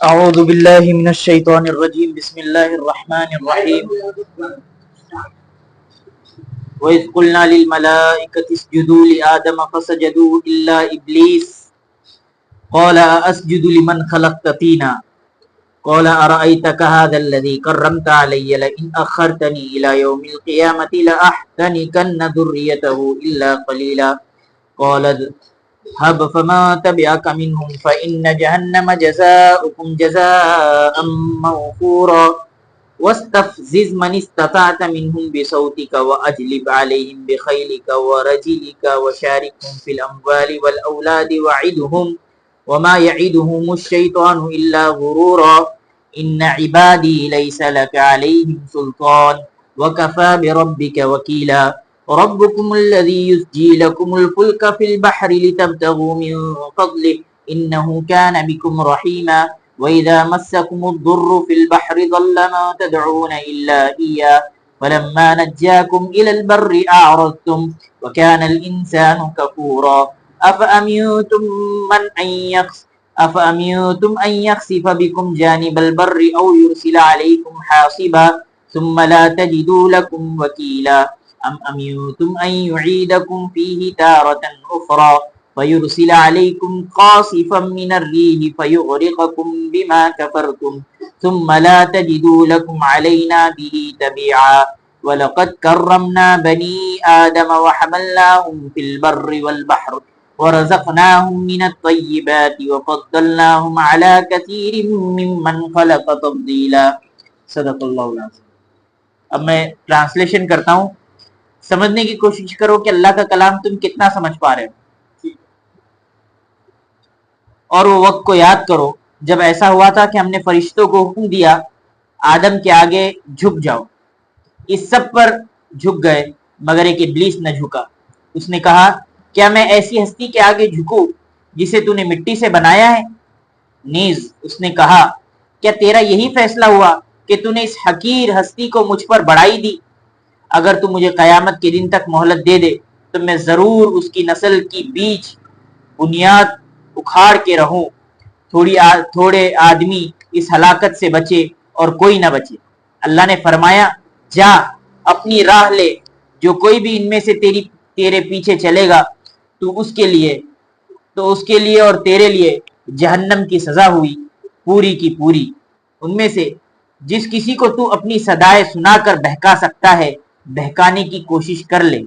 اعوذ باللہ من الشیطان الرجیم بسم اللہ الرحمن الرحیم وَإِذْ قُلْنَا لِلْمَلَائِكَةِ اسْجُدُوا لِآدَمَ فَسَجَدُوا إِلَّا إِبْلِيسَ قَالَ أَأَسْجُدُ لِمَنْ خَلَقْتَ طِينًا قَالَ أَرَأَيْتَكَ هَذَا الَّذِي كَرَّمْتَ عَلَيَّ لَئِنْ أَخَّرْتَنِي إِلَى يَوْمِ الْقِيَامَةِ لَأَحْتَنِكَنَّ ذُرِّيَّتَهُ إِلَّا قَلِيلًا قَالَ اذْهَبْ فَمَن تَبِعَكَ مِنْهُمْ فَإِنَّ جَهَنَّمَ جَزَاؤُكُمْ جَزَاءً مَّوْفُورًا وَاسْتَفْزِزْ مَنِ اسْتَطَعْتَ مِنْهُمْ بِصَوْتِكَ وَأَجْلِبْ عَلَيْهِمْ بِخَيْلِكَ وَرَجِلِكَ وَشَارِكْهُمْ فِي الْأَمْوَالِ وَالْأَوْلَادِ وَعِدْهُمْ وَمَا يَعِدُهُمُ الشَّيْطَانُ إِلَّا غُرُورًا إِنَّ عِبَادِي لَيْسَ لَكَ عَلَيْهِمْ سُلْطَانٌ وَكَفَى بِرَبِّكَ وَكِيلًا رَبُّكُمُ الَّذِي يُزْجِي لَكُمُ الْفُلْكَ فِي الْبَحْرِ لِتَبْتَغُوا مِن فَضْلِهِ إِنَّهُ كَانَ بِكُمْ رَحِيمًا وَإِذَا مَسَّكُمُ الضُّرُّ فِي الْبَحْرِ ضَلَّ مَن تَدْعُونَ إِلَّا إِيَّاهُ فَلَمَّا نَجَّاكُمْ إِلَى الْبَرِّ أَعْرَضْتُمْ وَكَانَ الْإِنسَانُ كَفُورًا أَفَأَمِنْتُمْ أَنْ يَخْسِفَ بِكُمْ جَانِبَ الْبَرِّ أَوْ يُرْسِلَ عَلَيْكُمْ حَاصِبًا ثُمَّ لَا تَجِدُوا لَكُمْ وَكِيلًا أَمْ أَمِنْتُمْ أَنْ يُعِيدَكُمْ فِيهِ تَارَةً أُخْرَى فَيُرْسِلَ عَلَيْكُمْ قَاصِفًا مِنَ الرِّيحِ فَيُغْرِقَكُمْ بِمَا كَفَرْتُمْ ثُمَّ لَا تَجِدُوا لَكُمْ عَلَيْنَا بِهِ تَبِيعًا وَلَقَدْ كَرَّمْنَا بَنِي آدَمَ وَحَمَلْنَاهُمْ فِي الْبَرِّ وَالْبَحْرِ وَرَزَقْنَاهُمْ مِنَ الطَّيِّبَاتِ وَفَضَّلْنَاهُمْ عَلَى كَثِيرٍ مِّمَّنْ خَلَقَ تَفْضِيلًا صدق اللہ العظیم۔ اب میں ٹرانسلیشن کرتا ہوں، سمجھنے کی کوشش کرو کہ اللہ کا کلام تم کتنا سمجھ پا رہے ہو، اور وہ وقت کو یاد کرو جب ایسا ہوا تھا کہ ہم نے فرشتوں کو حکم دیا آدم کے آگے جھک جاؤ، اس سب پر جھک گئے مگر ایک ابلیس نہ جھکا۔ اس نے کہا کیا میں ایسی ہستی کے آگے جھکوں جسے تو نے مٹی سے بنایا ہے؟ نیز اس نے کہا کیا تیرا یہی فیصلہ ہوا کہ تو نے اس حقیر ہستی کو مجھ پر بڑھائی دی؟ اگر تو مجھے قیامت کے دن تک مہلت دے دے تو میں ضرور اس کی نسل کی بیج بنیاد اکھاڑ کے رہوں، تھوڑے آدمی اس ہلاکت سے بچے اور کوئی نہ بچے۔ اللہ نے فرمایا جا اپنی راہ لے، جو کوئی بھی ان میں سے تیرے پیچھے چلے گا تو اس کے لیے اور تیرے لیے جہنم کی سزا ہوئی پوری کی پوری۔ ان میں سے جس کسی کو تو اپنی صدائے سنا کر بہکا سکتا ہے بہکانے کی کوشش کر لے،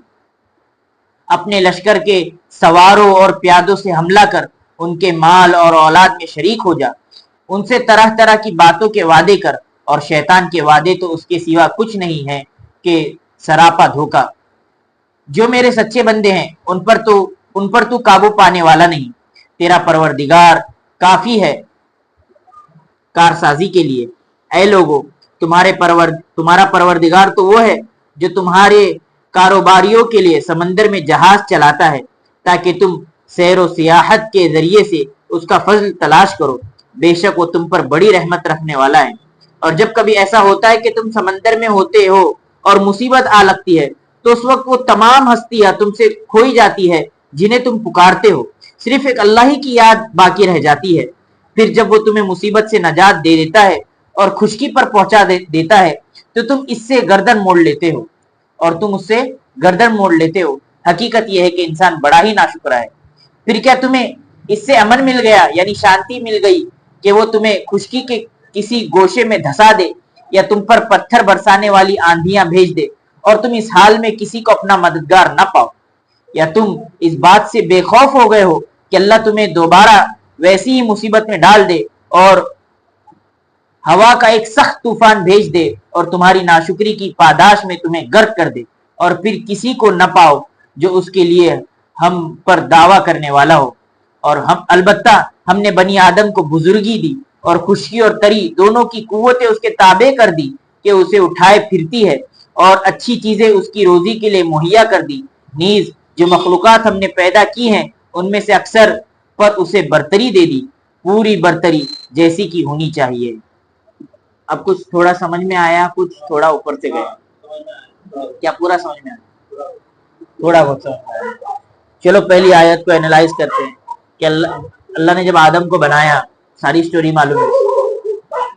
اپنے لشکر کے سواروں اور پیادوں سے حملہ کر ان کے مال اور اولاد میں شریک ہو جا، ان سے طرح طرح کی باتوں کے وعدے کر، اور شیطان کے وعدے تو اس کے سوا کچھ نہیں ہے کہ سراپا دھوکا۔ جو میرے سچے بندے ہیں ان پر تو قابو پانے والا نہیں، تیرا پروردگار کافی ہے کارسازی کے لیے۔ اے لوگو تمہارا پروردگار تو وہ ہے جو تمہارے کاروباریوں کے لیے سمندر میں جہاز چلاتا ہے تاکہ تم سیر و سیاحت کے ذریعے سے اس کا فضل تلاش کرو، بے شک وہ تم پر بڑی رحمت رکھنے والا ہے۔ اور جب کبھی ایسا ہوتا ہے کہ تم سمندر میں ہوتے ہو اور مصیبت آ لگتی ہے تو اس وقت وہ تمام ہستیاں تم سے کھوئی جاتی ہے جنہیں تم پکارتے ہو، صرف ایک اللہ ہی کی یاد باقی رہ جاتی ہے۔ پھر جب وہ تمہیں مصیبت سے نجات دے دیتا ہے اور خشکی پر پہنچا دیتا ہے تو تم اس سے گردن موڑ لیتے ہو۔ حقیقت یہ ہے کہ انسان بڑا ہی ناشکرا ہے۔ پھر کیا تمہیں اس سے امن مل گیا، یعنی شانتی مل گئی کہ وہ تمہیں خشکی کے کسی گوشے میں دھسا دے یا تم پر پتھر برسانے والی آندھیاں بھیج دے اور تم اس حال میں کسی کو اپنا مددگار نہ پاؤ؟ یا تم اس بات سے بے خوف ہو گئے ہو کہ اللہ تمہیں دوبارہ ویسی ہی مصیبت میں ڈال دے اور ہوا کا ایک سخت طوفان بھیج دے اور تمہاری ناشکری کی پاداش میں تمہیں غرق کر دے، اور پھر کسی کو نہ پاؤ جو اس کے لیے ہم پر دعویٰ کرنے والا ہو؟ اور البتہ ہم نے بنی آدم کو بزرگی دی اور خشکی اور تری دونوں کی قوتیں اس کے تابع کر دی کہ اسے اٹھائے پھرتی ہے، اور اچھی چیزیں اس کی روزی کے لیے مہیا کر دی۔ نیز جو مخلوقات ہم نے پیدا کی ہیں ان میں سے اکثر پر اسے برتری دے دی، پوری برتری جیسی کی ہونی چاہیے۔ اب کچھ تھوڑا سمجھ میں آیا، کچھ تھوڑا اوپر سے گیا، کیا پورا سمجھ میں آیا؟ تھوڑا بہت سمجھ میں آیا۔ چلو پہلی آیت کو اینالائز کرتے ہیں کہ اللہ نے جب آدم کو بنایا، ساری سٹوری معلوم ہے،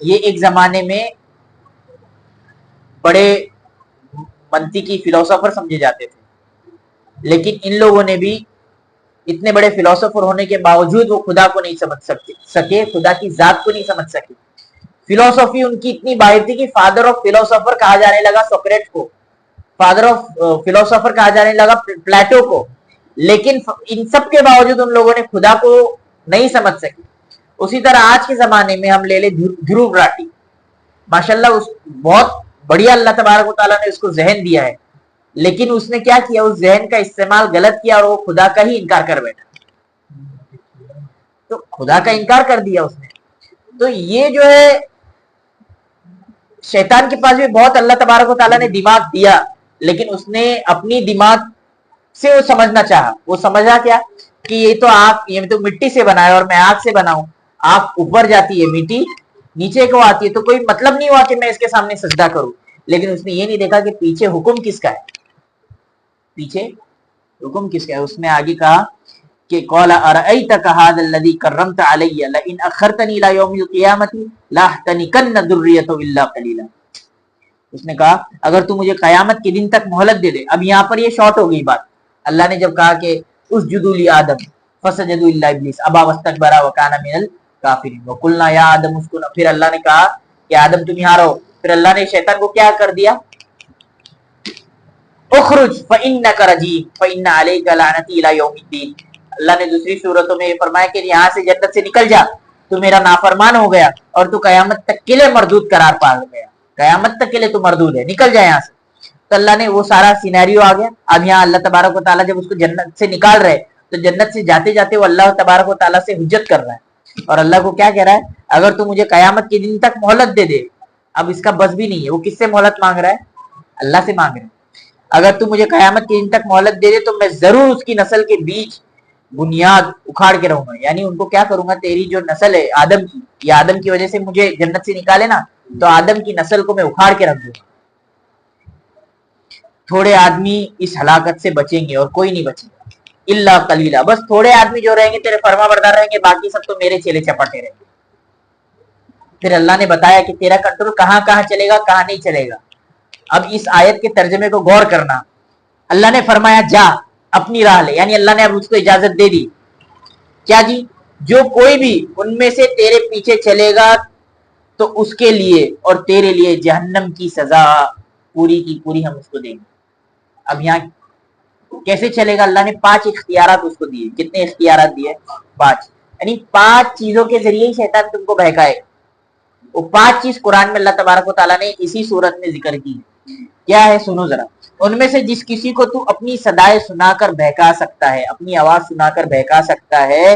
یہ ایک زمانے میں بڑے منطقی فلاسفر سمجھے جاتے تھے، لیکن ان لوگوں نے بھی اتنے بڑے فلاسفر ہونے کے باوجود وہ خدا کو نہیں سمجھ سکے، خدا کی ذات کو نہیں سمجھ سکے۔ فلاسفی ان کی اتنی باہر تھی کہ فادر آف فلاسفر کہا جانے لگا سوکریٹ کو، فادر آف فلاسفر کہا جانے لگا پلیٹو کو، لیکن ان سب کے باوجود ان لوگوں نے خدا کو نہیں سمجھ سکے۔ اسی طرح آج کے زمانے میں ہم لے لیں دھرو راٹی، ماشاءاللہ بہت بڑھیا اللہ تبارک و تعالیٰ نے اس کو ذہن دیا ہے، لیکن اس نے کیا کیا، اس ذہن کا استعمال غلط کیا اور وہ خدا کا ہی انکار کر بیٹھا، تو خدا کا انکار کر دیا اس نے۔ تو یہ جو ہے شیطان کے پاس بھی بہت اللہ تبارک و تعالیٰ نے دماغ دیا، لیکن اس نے اپنی دماغ سے وہ سمجھنا چاہا، وہ سمجھا کیا کہ یہ تو مٹی سے بنا ہے اور میں آگ سے بنا ہوں، آگ اوپر جاتی ہے، مٹی نیچے کو آتی ہے، تو کوئی مطلب نہیں ہوا کہ میں اس کے سامنے سجدہ کروں۔ لیکن اس نے یہ نہیں دیکھا کہ پیچھے حکم کس کا ہے، پیچھے حکم کس کا ہے۔ اس نے آگے کہا کہ قال ارأيتك هذا الذي كرمت علي لئن اخرتني الى يوم القيامه لاحتنكن ذريته الا قليلا۔ اس نے کہا اگر تو مجھے قیامت کے دن تک مہلت دے دے۔ اب یہاں پر یہ شارٹ ہو گئی بات، اللہ نے جب کہا کہ اسجدوا لآدم فسجدوا الا ابلیس ابا واستكبر وكان من الكافرين وقلنا يا آدم اسكن، پھر اللہ نے کہا کہ آدم تم یہاں رہو، پھر اللہ نے شیطان کو کیا کر دیا، اخرج فإنك رجيم فإن عليك لعنتي الى يوم الدين۔ اللہ نے دوسری صورتوں میں یہ فرمایا کہ یہاں سے جنت سے نکل جا، تو میرا نافرمان ہو گیا اور تو قیامت تک کے لیے مردود قرار پا گیا، قیامت تک کے لیے تو مردود ہے، نکل جا یہاں سے۔ تو اللہ نے وہ سارا سینیریو آ گیا۔ اب یہاں اللہ تبارک و تعالیٰ جب اس کو جنت سے نکال رہے تو جنت سے جاتے جاتے وہ اللہ تبارک و تعالیٰ سے حجت کر رہا ہے اور اللہ کو کیا کہہ رہا ہے، اگر تو مجھے قیامت کے دن تک مہلت دے دے۔ اب اس کا بس بھی نہیں ہے، وہ کس سے مہلت مانگ رہا ہے، اللہ سے مانگ رہا ہے۔ اگر تو مجھے قیامت کے دن تک مہلت دے دے تو میں ضرور اس کی نسل کے بیچ بنیاد اکھاڑ کے رہوں گا، یعنی ان کو کیا کروں گا، تیری جو نسل ہے آدم کی، یہ آدم کی وجہ سے مجھے جنت سے نکالے نا، تو آدم کی نسل کو میں اکھاڑ کے رکھ دوں گا۔ تھوڑے آدمی اس ہلاکت سے بچیں گے اور کوئی نہیں بچے گا، الا قلیلا، بس تھوڑے آدمی جو رہیں گے تیرے فرما بردار رہیں گے، باقی سب تو میرے چیلے چپاٹے رہیں گے۔ پھر اللہ نے بتایا کہ تیرا کنٹرول کہاں کہاں چلے گا، کہاں نہیں چلے گا۔ اب اس آیت کے ترجمے کو غور کرنا، اللہ نے فرمایا جا اپنی راہ لے، یعنی اللہ نے اب اس کو اجازت دے دی، کیا جی، جو کوئی بھی ان میں سے تیرے پیچھے چلے گا تو اس کے لیے اور تیرے لیے جہنم کی سزا پوری کی پوری ہم اس کو دیں گے۔ اب یہاں کیسے چلے گا، اللہ نے 5 اختیارات اس کو دیے۔ کتنے اختیارات دیے، 5، یعنی 5 چیزوں کے ذریعے ہی شیطان تم کو بہکائے گا۔ وہ 5 چیز قرآن میں اللہ تبارک و تعالیٰ نے اسی صورت میں ذکر کی ہے۔ کیا ہے سنو ذرا، ان میں سے جس کسی کو تو اپنی صدائے سنا کر بہکا سکتا ہے، اپنی آواز سنا کر بہکا سکتا ہے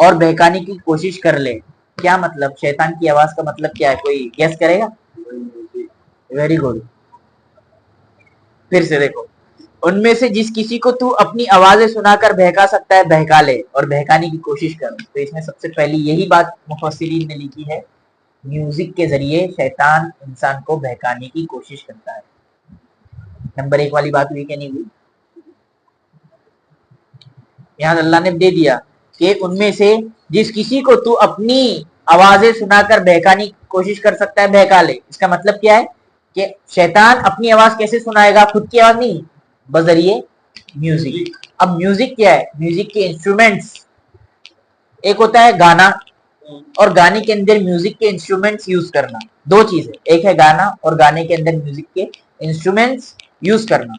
اور بہکانے کی کوشش کر لے۔ کیا مطلب، شیطان کی آواز کا مطلب کیا ہے، کوئی گیس کرے گا؟ ویری گڈ، پھر سے دیکھو، ان میں سے جس کسی کو تو اپنی آوازیں سنا کر بہکا سکتا ہے بہکا لے اور بہکانے کی کوشش کر۔ تو اس میں سب سے پہلی یہی بات مفسرین نے لکھی ہے، میوزک کے ذریعے شیطان انسان کو بہکانے کی کوشش کرتا ہے۔ نمبر 1 والی بات ہوئی کہ نہیں ہوئی؟ یہاں اللہ نے دے دیا کہ ان میں سے جس کسی کو تو اپنی آوازیں سنا کر بہکانے کی کوشش کر سکتا ہے بہکا لے۔ اس کا مطلب کیا ہے کہ شیطان اپنی آواز کیسے سنائے گا، خود کی آواز نہیں، بذریعے میوزک۔ اب میوزک کیا ہے، میوزک کے انسٹرومنٹس، ایک ہوتا ہے گانا اور گانے کے اندر میوزک کے انسٹرومنٹس یوز کرنا، 2 چیزیں، ایک ہے گانا اور گانے کے اندر میوزک کے انسٹرومنٹس یوز کرنا۔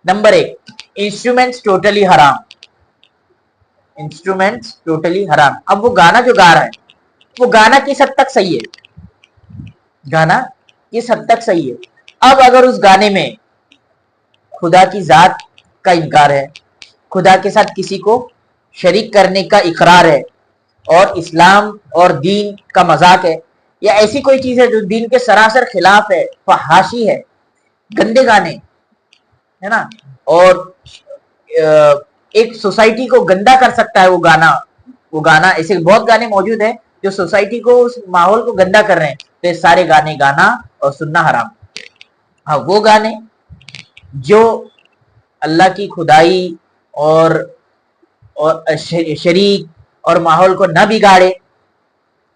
نمبر 1، انسٹرومنٹس ٹوٹلی حرام، انسٹرومنٹس ٹوٹلی حرام۔ اب وہ گانا جو گا رہا ہے وہ گانا کس حد تک صحیح ہے، گانا کس حد تک صحیح ہے۔ اب اگر اس گانے میں خدا کی ذات کا انکار ہے، خدا کے ساتھ کسی کو شریک کرنے کا اقرار ہے اور اسلام اور دین کا مذاق ہے، یا ایسی کوئی چیز ہے جو دین کے سراسر خلاف ہے، فحاشی ہے، گندے گانے ہے نا، اور ایک سوسائٹی کو گندا کر سکتا ہے وہ گانا ایسے بہت گانے موجود ہیں جو سوسائٹی کو، اس ماحول کو گندا کر رہے ہیں، تو یہ سارے گانے گانا اور سننا حرام۔ ہاں وہ گانے جو اللہ کی خدائی اور شریک اور ماحول کو نہ بگاڑے،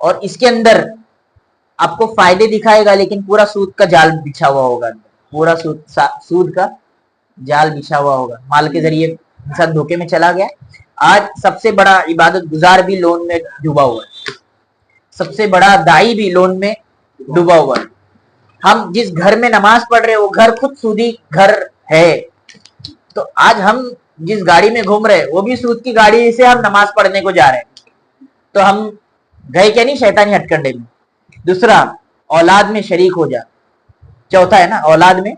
اور اس کے اندر آپ کو فائدے دکھائے گا لیکن پورا سود کا جال بچھا ہوا ہوگا, پورا سود کا جال بچھا ہوا ہوگا. مال کے ذریعے انسان دھوکے میں چلا گیا. آج سب سے بڑا عبادت گزار بھی لون میں ڈوبا ہوا ہے, سب سے بڑا دائی بھی لون میں ڈوبا ہوا ہے. ہم جس گھر میں نماز پڑھ رہے وہ گھر خود سودی گھر ہے. تو آج ہم جس گاڑی میں گھوم رہے وہ بھی سود کی گاڑی سے ہم نماز پڑھنے کو جا رہے ہیں. تو ہم گئے کیا نہیں شیطانی ہتھ کنڈے میں. دوسرا, اولاد میں شریک ہو جا. چوتھا ہے نا اولاد میں.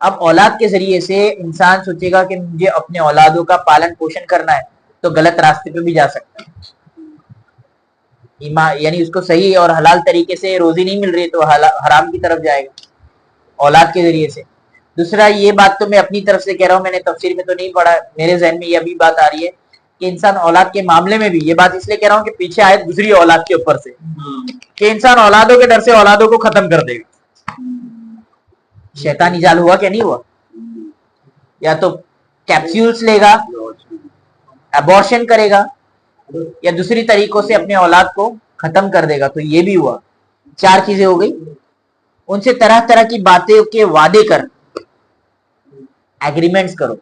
اب اولاد کے ذریعے سے انسان سوچے گا کہ مجھے اپنے اولادوں کا پالن پوشن کرنا ہے, تو غلط راستے پہ بھی جا سکتا ہے. یعنی اس کو صحیح اور حلال طریقے سے روزی نہیں مل رہی تو حرام کی طرف جائے گا اولاد کے ذریعے سے. دوسرا, یہ بات تو میں اپنی طرف سے کہہ رہا ہوں, میں نے تفسیر میں تو نہیں پڑھا, میرے ذہن میں یہ ابھی بات آ رہی ہے کہ انسان اولاد کے معاملے میں بھی, یہ بات اس لیے کہہ رہا ہوں کہ پیچھے آئے دوسری اولاد کے اوپر سے, کہ انسان اولادوں کے ڈر سے اولادوں کو ختم کر دے گا. شیطانی جال ہوا کیا نہیں ہوا؟ یا تو کیپسولز لے گا, ابورشن کرے گا, یا دوسری طریقوں سے اپنے اولاد کو ختم کر دے گا. تو یہ بھی ہوا. 4 چیزیں ہو گئی. ان سے طرح طرح کی باتیں کے وعدے کر, ایگریمنٹس کرو,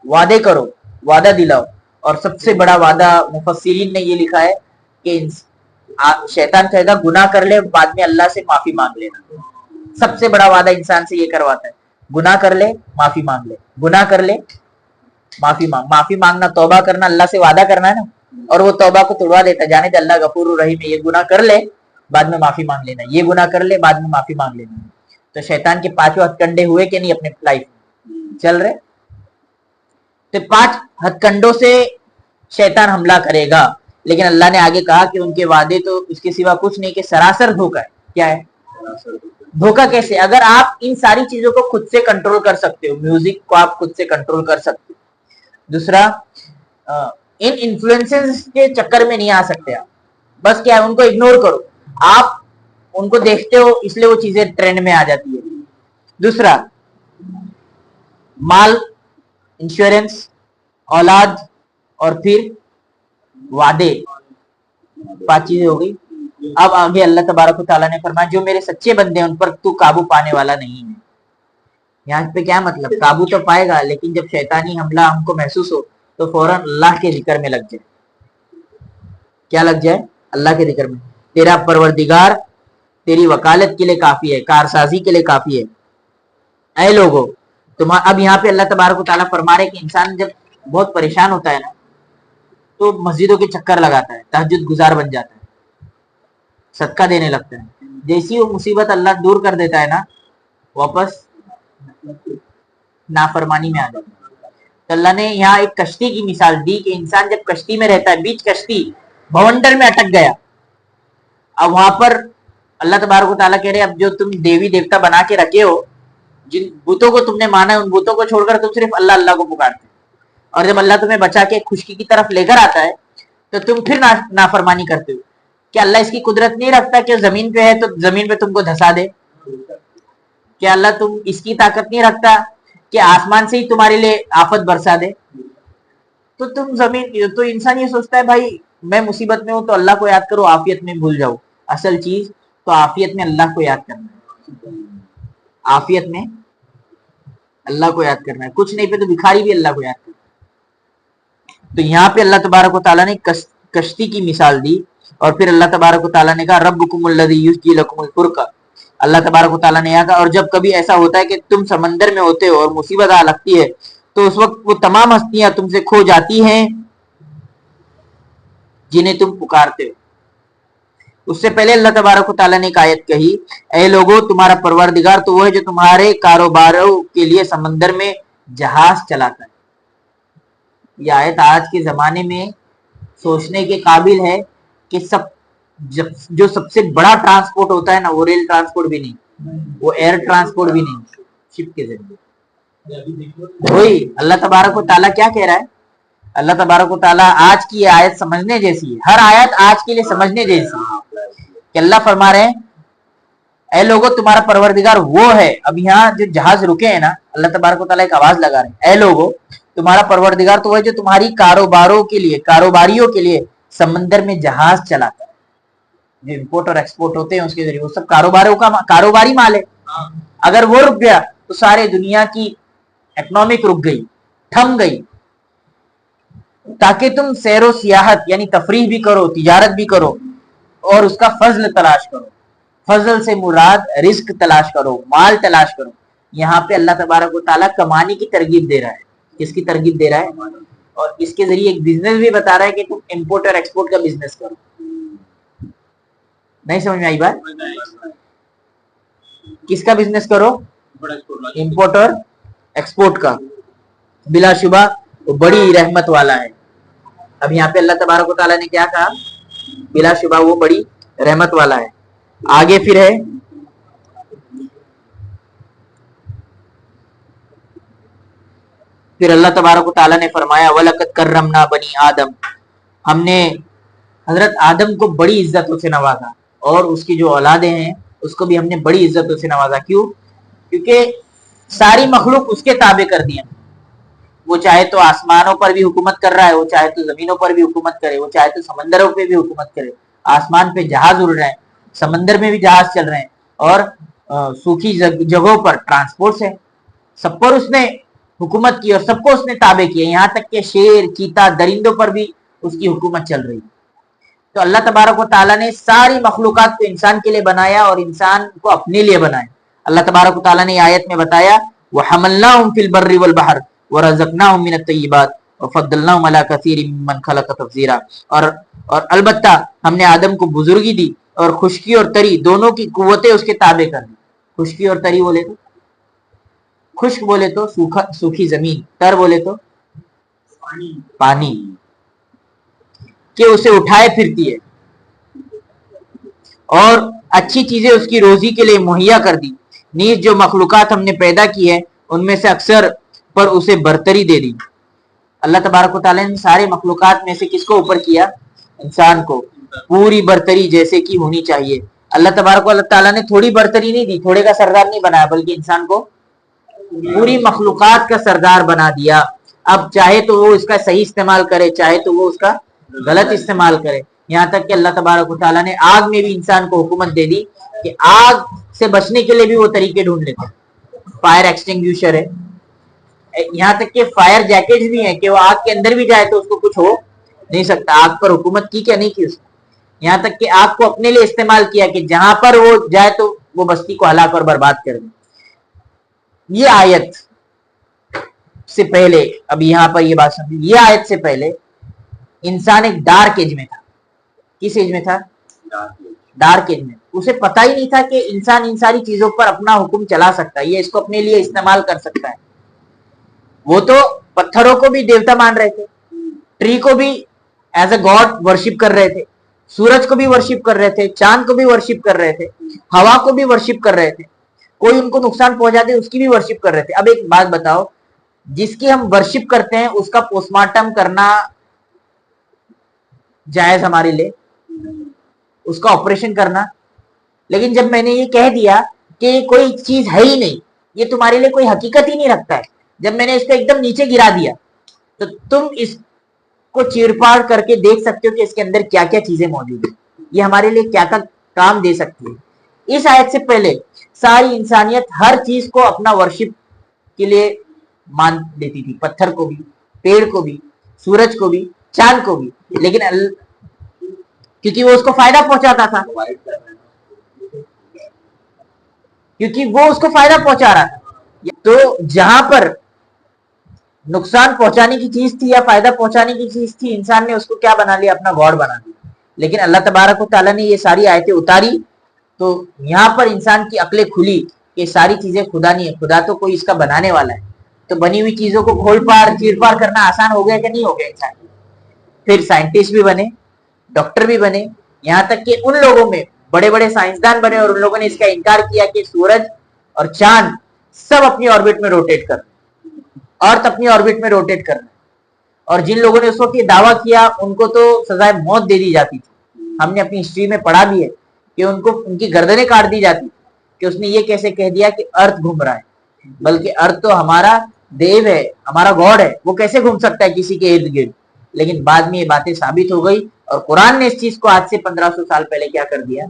وعدے کرو, وعدہ دلاؤ. اور سب سے بڑا وعدہ مفسرین نے یہ لکھا ہے کہ شیطان کہے گا گناہ کر لے, بعد میں اللہ سے معافی مانگ لینا. سب سے بڑا وعدہ انسان سے یہ کرواتا ہے, گناہ کر لے معافی مانگ لے, گناہ کر لے معافی مانگ. معافی مانگنا توبہ کرنا, اللہ سے وعدہ کرنا ہے نا, اور وہ توبہ کو توڑوا دیتا ہے. جانے دے اللہ غفور الرحیم ہے, یہ گناہ کر لے بعد میں معافی مانگ لینا, یہ گناہ کر لے بعد میں معافی مانگ لینا. تو شیطان کے 5 ہتھ کنڈے ہوئے کہ نہیں اپنے لائف میں چل رہے. تو 5 ہتھ کنڈوں سے شیطان حملہ کرے گا, لیکن اللہ نے آگے کہا کہ ان کے وعدے تو اس کے سوا کچھ نہیں کہ سراسر دھوکا ہے. کیا ہے دھوکا؟ کیسے؟ اگر آپ ان ساری چیزوں کو خود سے کنٹرول کر سکتے ہو, میوزک کو آپ خود سے کنٹرول کر سکتے ہو. دوسرا, ان انفلوئنسز کے چکر میں نہیں آ سکتے آپ, بس کیا ہے ان کو اگنور کرو. آپ ان کو دیکھتے ہو اس لیے وہ چیزیں ٹرینڈ میں آ جاتی ہے. دوسرا, مال, انشورنس, اولاد, اور پھر وعدے. 5 چیزیں ہو گئی. اب آگے اللہ تبارک و تعالیٰ نے فرمایا جو میرے سچے بندے ہیں ان پر تو قابو پانے والا نہیں ہے. یہاں پہ کیا مطلب؟ قابو تو پائے گا لیکن جب شیطانی حملہ ہم کو محسوس ہو تو فوراً اللہ کے ذکر میں لگ جائے. کیا لگ جائے؟ اللہ کے ذکر میں. تیرا پروردگار تیری وکالت کے لیے کافی ہے, کارسازی کے لیے کافی ہے. اے لوگو اب یہاں پہ اللہ تبارک و تعالیٰ فرما رہے کہ انسان جب بہت پریشان ہوتا ہے نا تو مسجدوں کے چکر لگاتا ہے, تہجد گزار بن جاتا ہے, صدقہ دینے لگتا ہے. جیسی وہ مصیبت اللہ دور کر دیتا ہے نا, واپس نافرمانی میں آ جاتا ہے. تو اللہ نے یہاں ایک کشتی کی مثال دی کہ انسان جب کشتی میں رہتا ہے, بیچ کشتی بھونڈر میں اٹک گیا, اب وہاں پر اللہ تبارک و تعالیٰ کہہ رہے اب جو تم دیوی دیوتا بنا کے رکھے ہو, جن بتوں کو تم نے مانا ہے, ان بتوں کو چھوڑ کر تم صرف اللہ اللہ کو پکارتے. اور جب اللہ تمہیں بچا کے خشکی کی طرف لے کر آتا ہے تو تم پھر نافرمانی کرتے ہو. کیا اللہ اس کی قدرت نہیں رکھتا کہ زمین پہ ہے تو زمین پہ تم کو دھسا دے؟ کیا اللہ تم اس کی طاقت نہیں رکھتا کہ آسمان سے ہی تمہارے لیے آفت برسا دے؟ تو تم زمین تو انسان یہ سوچتا ہے بھائی میں مصیبت میں ہوں تو اللہ کو یاد کرو, عافیت میں بھول جاؤ. اصل چیز تو عافیت میں اللہ کو یاد کرنا ہے, عافیت میں اللہ کو یاد کرنا ہے. کچھ نہیں پہ تو بھکاری بھی اللہ کو یاد کرنا ہے. تو یہاں پہ اللہ تبارک و تعالیٰ نے کشتی کی مثال دی, اور پھر اللہ تبارک و تعالیٰ نے کہا ربکم الذی یزجی لکم الفلک. اللہ تبارک و تعالیٰ نے یہاں کہا اور جب کبھی ایسا ہوتا ہے کہ تم سمندر میں ہوتے ہو اور مصیبت آ لگتی ہے تو اس وقت وہ تمام ہستیاں تم سے کھو جاتی ہیں جنہیں تم پکارتے ہو. اس سے پہلے اللہ تبارک و تعالیٰ نے ایک آیت کہی, اے لوگو تمہارا پروردگار تو وہ ہے جو تمہارے کاروباروں کے لیے سمندر میں جہاز چلاتا ہے. یہ آیت آج کے زمانے میں سوچنے کے قابل ہے کہ جو سب سے بڑا ٹرانسپورٹ ہوتا ہے نا, وہ ریل ٹرانسپورٹ بھی نہیں, وہ ایئر ٹرانسپورٹ بھی نہیں, شپ کے ذریعے. وہی اللہ تبارک و تعالیٰ کیا کہہ رہا ہے؟ اللہ تبارک و تعالیٰ آج کی یہ آیت سمجھنے جیسی ہے, ہر آیت آج کے لیے سمجھنے جیسی ہے کہ اللہ فرما رہے ہیں اے لوگوں تمہارا پروردگار وہ ہے. اب یہاں جو جہاز رکے ہیں نا, اللہ تبارک و تعالیٰ ایک آواز لگا رہے ہیں, اے لوگوں تمہارا پروردگار تو وہ ہے جو تمہاری کاروباریوں کے لیے سمندر میں جہاز چلاتا ہے. جو امپورٹ اور ایکسپورٹ ہوتے ہیں اس کے ذریعے، وہ سب کاروباری مال ہے. اگر وہ رک گیا تو سارے دنیا کی اکنامک رک گئی، تھم گئی. تاکہ تم سیر و سیاحت یعنی تفریح بھی کرو، تجارت بھی کرو اور اس کا فضل تلاش کرو. فضل سے مراد رزق تلاش کرو، مال تلاش کرو. یہاں پہ اللہ تبارک و تعالیٰ کمانے کی ترغیب دے رہا ہے. کس کی ترغیب دے رہا ہے؟ اور اس کے ذریعے ایک بزنس بھی بتا رہا ہے کہ تم امپورٹ اور ایکسپورٹ کا بزنس کرو. نہیں سمجھ میں آئی بات؟ کس کا بزنس کرو؟ امپورٹ اور ایکسپورٹ کا. بلا شبہ وہ بڑی رحمت والا ہے. اب یہاں پہ اللہ تبارک و تعالیٰ نے کیا کہا؟ بلا شبہ وہ بڑی رحمت والا ہے. آگے پھر ہے پھر اللہ تبارک و تعالیٰ نے فرمایا وَلَقَدْ كَرَّمْنَا بَنِي آدم، ہم نے حضرت آدم کو بڑی عزتوں سے نوازا اور اس کی جو اولادیں ہیں اس کو بھی ہم نے بڑی عزتوں سے نوازا. کیوں؟ کیونکہ ساری مخلوق اس کے تابع کر دیا. وہ چاہے تو آسمانوں پر بھی حکومت کر رہا ہے، وہ چاہے تو زمینوں پر بھی حکومت کرے، وہ چاہے تو سمندروں پہ بھی حکومت کرے. آسمان پہ جہاز اڑ رہے ہیں، سمندر میں بھی جہاز چل رہے ہیں، اور سوکھی جگہوں پر ٹرانسپورٹ ہے. سب پر اس نے حکومت کی اور سب کو اس نے تابع کیا. یہاں تک کہ شیر، چیتا، درندوں پر بھی اس کی حکومت چل رہی ہے. تو اللہ تبارک و تعالیٰ نے ساری مخلوقات کو انسان کے لیے بنایا اور انسان کو اپنے لیے بنایا. اللہ تبارک و تعالیٰ نے آیت میں بتایا وَحَمَلْنَاهُمْ فِي الْبَرِّ وَالْبَحْرِ وَرَزَقْنَاهُمْ مِنَ الطَّيِّبَاتِ وَفَضَّلْنَاهُمْ عَلَى كَثِيرٍ مِّمَّنْ خَلَقَ تَفْضِيلًا. اور البتہ ہم نے آدم کو بزرگی دی اور خشکی اور تری دونوں کی قوتیں اس کے تابع کر دی. خشکی اور تری بولے تو خشک بولے تو سوکھی زمین، تر بولے تو پانی، کہ اسے اٹھائے پھرتی ہے اور اچھی چیزیں اس کی روزی کے لیے مہیا کر دی. نیز جو مخلوقات ہم نے پیدا کی ہے ان میں سے اکثر پر اسے برتری دے دی. اللہ تبارک و تعالیٰ نے سارے مخلوقات میں سے کس کو اوپر کیا؟ انسان کو. پوری برتری جیسے کی ہونی چاہیے. اللہ تبارک و تعالیٰ نے تھوڑی برتری نہیں دی، تھوڑے کا سردار نہیں بنایا، بلکہ انسان کو پوری مخلوقات کا سردار بنا دیا. اب چاہے تو وہ اس کا صحیح استعمال کرے، چاہے تو وہ اس کا غلط استعمال کرے. یہاں تک کہ اللہ تبارک و تعالیٰ نے آگ میں بھی انسان کو حکومت دے دی کہ آگ سے بچنے کے لیے بھی وہ طریقے ڈھونڈ لیتے. فائر ایکسٹنگوشر ہے، یہاں تک کہ فائر جیکٹ بھی ہیں کہ وہ آگ کے اندر بھی جائے تو اس کو کچھ ہو نہیں سکتا. آگ پر حکومت کی کیا نہیں کی اس نے. یہاں تک کہ آگ کو اپنے لیے استعمال کیا کہ جہاں پر وہ جائے تو وہ بستی کو ہلاک اور برباد کر دے. یہ آیت سے پہلے، اب یہاں پر یہ بات سمجھیں، یہ آیت سے پہلے انسان ایک ڈارک ایج میں تھا. کس ایج میں تھا؟ ڈارک ایج میں. اسے پتہ ہی نہیں تھا کہ انسان ان ساری چیزوں پر اپنا حکم چلا سکتا ہے، یہ اس کو اپنے لیے استعمال کر سکتا ہے. وہ تو پتھروں کو بھی دیوتا مان رہے تھے، ٹری کو بھی ایز اے گاڈ ورشپ کر رہے تھے، سورج کو بھی ورشپ کر رہے تھے، چاند کو بھی ورشپ کر رہے تھے، ہوا کو بھی ورشپ کر رہے تھے. کوئی ان کو نقصان پہنچا دے اس کی بھی ورشپ کر رہے تھے. اب ایک بات بتاؤ، جس کی ہم ورشپ کرتے ہیں اس کا پوسٹ مارٹم کرنا جائز ہمارے لیے؟ اس کا آپریشن کرنا. لیکن جب میں نے یہ کہہ دیا کہ یہ کوئی چیز ہے ہی نہیں، یہ تمہارے لیے کوئی حقیقت ہی نہیں رکھتا ہے، جب میں نے اس کو ایک دم نیچے گرا دیا تو تم اس کو چیر پاڑ کر کے دیکھ سکتے ہو کہ اس کے اندر کیا کیا چیزیں موجود ہیں، یہ ہمارے لیے کیا کیا کام دے سکتی ہے. اس آیت سے پہلے ساری انسانیت ہر چیز کو اپنا ورشپ کے لیے مان لیتی تھی، پتھر کو بھی، پیڑ کو بھی، سورج کو بھی، چاند کو بھی. لیکن کیونکہ وہ اس کو فائدہ پہنچاتا تھا، کیونکہ وہ اس کو فائدہ پہنچا رہا تھا. تو جہاں پر نقصان پہنچانے کی چیز تھی یا فائدہ پہنچانے کی چیز تھی، انسان نے اس کو کیا بنا لیا؟ اپنا گاڈ بنا لیا. لیکن اللہ تبارک و تعالیٰ نے یہ ساری آیتیں اتاری تو یہاں پر انسان کی عقلیں کھلی کہ ساری چیزیں خدا نہیں ہے، خدا تو کوئی اس کا بنانے والا ہے. تو بنی ہوئی چیزوں کو کھول پار چیر پار کرنا آسان ہو گیا کہ نہیں ہو گیا انسان. پھر سائنٹسٹ بھی بنے، ڈاکٹر بھی بنے، یہاں تک کہ ان لوگوں میں بڑے بڑے سائنسدان بنے اور ان لوگوں نے اس کا انکار کیا کہ سورج اور چاند سب اپنی آربٹ میں روٹیٹ کر رہے ہیں، ارتھ اپنی آربٹ میں روٹیٹ کر رہے ہیں. اور جن لوگوں نے اس وقت یہ دعویٰ کیا ان کو تو سزائے موت دے دی جاتی تھی. ہم نے اپنی ہسٹری میں پڑھا بھی ہے کہ ان کو ان کی گردنیں کاٹ دی جاتی کہ اس نے یہ کیسے کہہ دیا کہ ارتھ گھوم رہا ہے، بلکہ ارتھ تو ہمارا دیو ہے، ہمارا گاڈ ہے، وہ کیسے گھوم سکتا ہے کسی کے ارد گرد. لیکن بعد میں یہ باتیں ثابت ہو گئی اور قرآن نے اس چیز کو آج سے 1500 سال پہلے کیا کر دیا.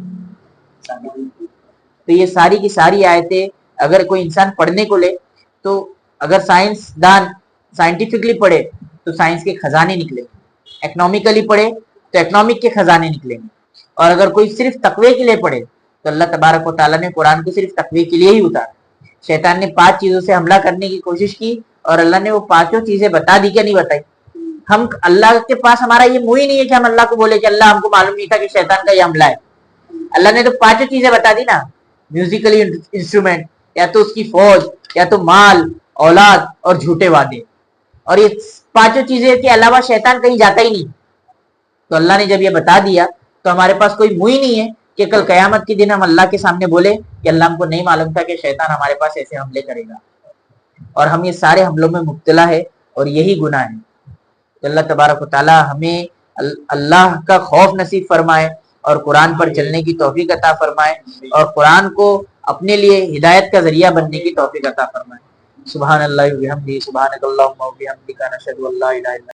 تو یہ ساری کی ساری آیتیں اگر کوئی انسان پڑھنے کو لے تو اگر سائنس دان سائنٹیفکلی پڑھے تو سائنس کے خزانے نکلیں گے، اکنامکلی پڑھے تو اکنامک کے خزانے نکلیں گے، اور اگر کوئی صرف تقوی کے لیے پڑھے تو اللہ تبارک و تعالیٰ نے قرآن کو صرف تقوی کے لیے ہی اتارا. شیطان نے 5 چیزوں سے حملہ کرنے کی کوشش کی اور اللہ نے وہ 5 چیزیں بتا دی کہ نہیں بتائی. ہم اللہ کے پاس ہمارا یہ منہ ہی نہیں ہے کہ ہم اللہ کو بولے کہ اللہ ہم کو معلوم نہیں تھا کہ شیطان کا یہ حملہ ہے. اللہ نے تو 5 چیزیں بتا دی نا، میوزیکل انسٹرومنٹ، یا تو اس کی فوج، یا تو مال، اولاد اور جھوٹے وعدے. اور یہ 5 چیزیں کے علاوہ شیطان کہیں جاتا ہی نہیں. تو اللہ نے جب یہ بتا دیا تو ہمارے پاس کوئی منہ ہی نہیں ہے کہ کل قیامت کے دن ہم اللہ کے سامنے بولے کہ اللہ ہم کو نہیں معلوم تھا کہ شیطان ہمارے پاس ایسے حملے کرے گا. اور ہم یہ سارے حملوں میں مبتلا ہے اور یہی گناہ ہے. تو اللہ تبارک و تعالی ہمیں اللہ کا خوف نصیب فرمائے اور قرآن پر چلنے کی توفیق عطا فرمائے اور قرآن کو اپنے لیے ہدایت کا ذریعہ بننے کی توفیق عطا فرمائے. سبحان اللہ و بحمدہ، سبحانک اللہم و بحمدک، نشہد ان لا الہ الا